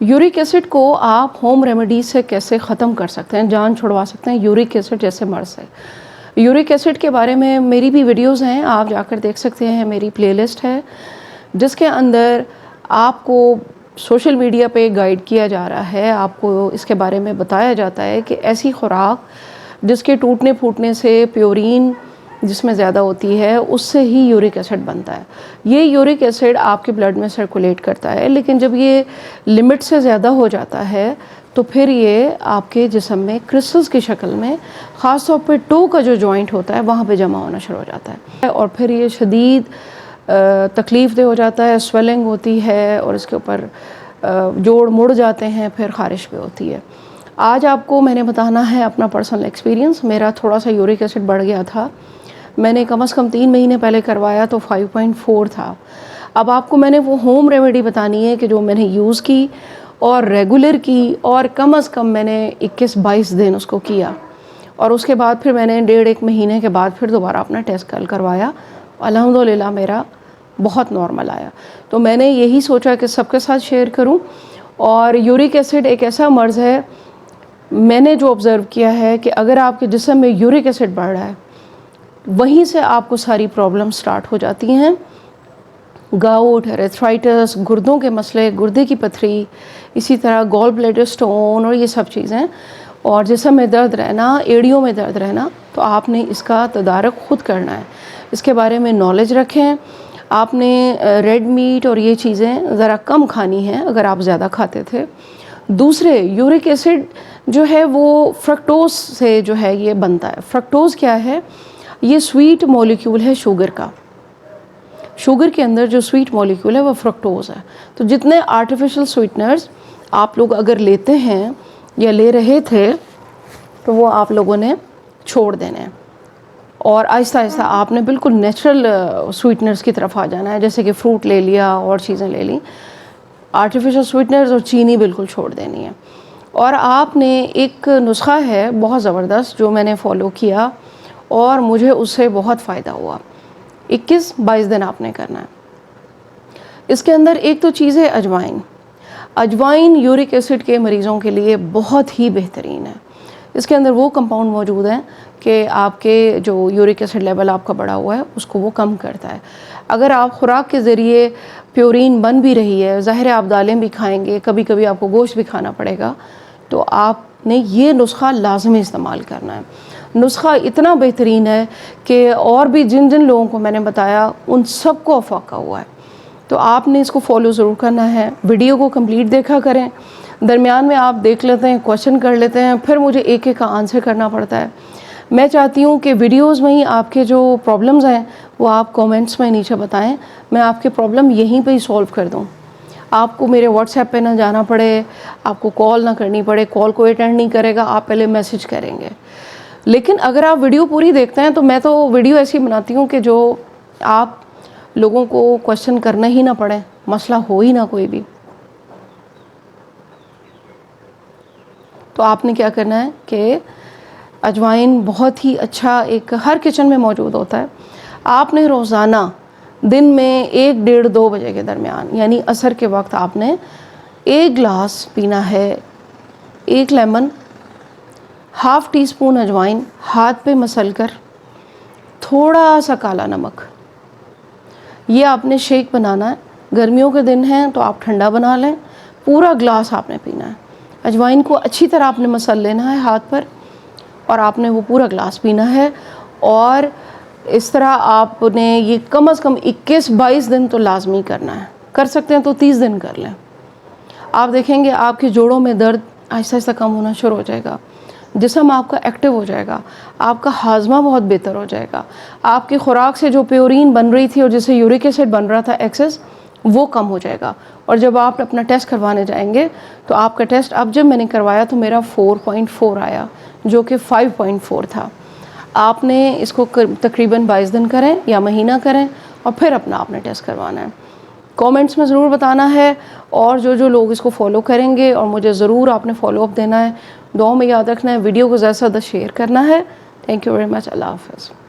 Uric acid को आप home remedy से कैसे ख़त्म कर सकते हैं, जान छुड़वा सकते हैं यूरिक एसिड जैसे मर्ज़ से। यूरिक एसिड के बारे में मेरी भी वीडियोस हैं, आप जाकर देख सकते हैं। मेरी प्लेलिस्ट है जिसके अंदर आपको सोशल मीडिया पे गाइड किया जा रहा है, आपको इसके बारे में बताया जाता है कि ऐसी खुराक जिसके टूटने फूटने से प्योरीन जिसमें ज़्यादा होती है उससे ही यूरिक एसिड बनता है। ये यूरिक एसिड आपके ब्लड में सर्कुलेट करता है, लेकिन जब ये लिमिट से ज़्यादा हो जाता है तो फिर ये आपके जिस्म में क्रिस्टल्स की शक्ल में, ख़ास तौर पे टो का जो जॉइंट होता है वहाँ पे जमा होना शुरू हो जाता है और फिर ये शदीद तकलीफ़ दे हो जाता है, स्वेलिंग होती है और इसके ऊपर जोड़ मुड़ जाते हैं, फिर ख़ारिश भी होती है। आज आपको मैंने बताना है अपना पर्सनल एक्सपीरियंस। मेरा थोड़ा सा यूरिक एसिड बढ़ गया था, मैंने कम से कम 3 महीने पहले करवाया तो 5.4 था। अब आपको मैंने वो होम रेमेडी बतानी है कि जो मैंने यूज़ की और रेगुलर की, और कम से कम मैंने 21-22 दिन उसको किया और उसके बाद फिर मैंने 1.5 महीने के बाद फिर दोबारा अपना टेस्ट करवाया। अल्हम्दुलिल्लाह मेरा बहुत नॉर्मल आया। तो मैंने यही सोचा कि सबके साथ शेयर करूं। और यूरिक एसिड एक ऐसा मर्ज़ है, मैंने जो ऑब्ज़र्व किया है कि अगर आपके जिस्म में यूरिक एसिड बढ़ रहा है वहीं से आपको सारी प्रॉब्लम स्टार्ट हो जाती हैं। गाउट, एरेथ्राइटिस, गुर्दों के मसले, गुर्दे की पथरी, इसी तरह गॉल ब्लैडर स्टोन और ये सब चीज़ें, और जिस्म में दर्द रहना, एड़ियों में दर्द रहना। तो आपने इसका तदारक ख़ुद करना है, इसके बारे में नॉलेज रखें। आपने रेड मीट और ये चीज़ें ज़रा कम खानी हैं अगर आप ज़्यादा खाते थे। दूसरे, यूरिक एसिड जो है वो फ्रक्टोज से जो है ये बनता है। फ्रक्टोज क्या है? ये स्वीट मॉलिक्यूल है शुगर का। शुगर के अंदर जो स्वीट मॉलिक्यूल है वो फ्रक्टोज है। तो जितने आर्टिफिशियल स्वीटनर्स आप लोग अगर लेते हैं या ले रहे थे तो वो आप लोगों ने छोड़ देने हैं और आहिस्ता आहिस्ता आपने बिल्कुल नेचुरल स्वीटनर्स की तरफ आ जाना है। जैसे कि फ्रूट ले लिया और चीज़ें ले ली, आर्टिफिशियल स्वीटनर्स और चीनी बिल्कुल छोड़ देनी है। और आपने एक नुस्खा है बहुत ज़बरदस्त जो मैंने फ़ॉलो किया और मुझे उससे बहुत फ़ायदा हुआ। 21-22 दिन आपने करना है। इसके अंदर एक तो चीज़ है अजवाइन। अजवाइन यूरिक एसिड के मरीज़ों के लिए बहुत ही बेहतरीन है। इसके अंदर वो कंपाउंड मौजूद हैं कि आपके जो यूरिक एसिड लेवल आपका बढ़ा हुआ है उसको वो कम करता है। अगर आप खुराक के ज़रिए प्योरीन बन भी रही है, ज़ाहिर है आप दालें भी खाएंगे, कभी कभी आपको गोश्त भी खाना पड़ेगा, तो आपने ये नुस्खा लाजमी इस्तेमाल करना है। नुस्खा इतना बेहतरीन है कि और भी जिन जिन लोगों को मैंने बताया उन सबको अफाका हुआ है। तो आपने इसको फॉलो ज़रूर करना है। वीडियो को कंप्लीट देखा करें, दरमियान में आप देख लेते हैं, क्वेश्चन कर लेते हैं, फिर मुझे एक एक का आंसर करना पड़ता है। मैं चाहती हूँ कि वीडियोस में ही आपके जो प्रॉब्लम्स हैं वो आप कमेंट्स में नीचे बताएं, मैं आपके प्रॉब्लम यहीं पे ही सॉल्व कर दूँ। आपको मेरे व्हाट्सएप पे ना जाना पड़े, आपको कॉल ना करनी पड़े, कॉल कोई अटेंड नहीं करेगा, आप पहले मैसेज करेंगे। लेकिन अगर आप वीडियो पूरी देखते हैं तो मैं तो वीडियो ऐसी बनाती हूँ कि जो आप लोगों को क्वेश्चन करना ही ना पड़े, मसला हो ही ना कोई भी। तो आपने क्या करना है कि अजवाइन बहुत ही अच्छा एक हर किचन में मौजूद होता है। आपने रोज़ाना दिन में 1-1:30-2 बजे के दरमियान यानी असर के वक्त आपने 1 गिलास पीना है। 1 लेमन, ½ टीस्पून अजवाइन हाथ पे मसल कर, थोड़ा सा काला नमक, ये आपने शेक बनाना है। गर्मियों के दिन हैं तो आप ठंडा बना लें, पूरा ग्लास आपने पीना है। अजवाइन को अच्छी तरह आपने मसल लेना है हाथ पर और आपने वो पूरा ग्लास पीना है। और इस तरह आपने ये कम से कम 21-22 दिन तो लाजमी करना है। कर सकते हैं तो 30 दिन कर लें। आप देखेंगे आपके जोड़ों में दर्द आहिस्ता आहिस्ता कम होना शुरू हो जाएगा, जिस्म आपका एक्टिव हो जाएगा, आपका हाजमा बहुत बेहतर हो जाएगा, आपकी खुराक से जो प्योरीन बन रही थी और जिससे यूरिक एसिड बन रहा था एक्सेस, वो कम हो जाएगा। और जब आप अपना टेस्ट करवाने जाएंगे तो आपका टेस्ट, अब जब मैंने करवाया तो मेरा 4.4 आया जो कि 5.4 था। आपने इसको तकरीबन 22 दिन करें या महीना करें और फिर अपना आपने टेस्ट करवाना है। कमेंट्स में ज़रूर बताना है और जो जो लोग इसको फॉलो करेंगे और मुझे ज़रूर आपने फॉलो अप देना है, दुआ में याद रखना है, वीडियो को ज़्यादा से ज़्यादा शेयर करना है। Thank you very much. अल्लाह हाफ़िज़।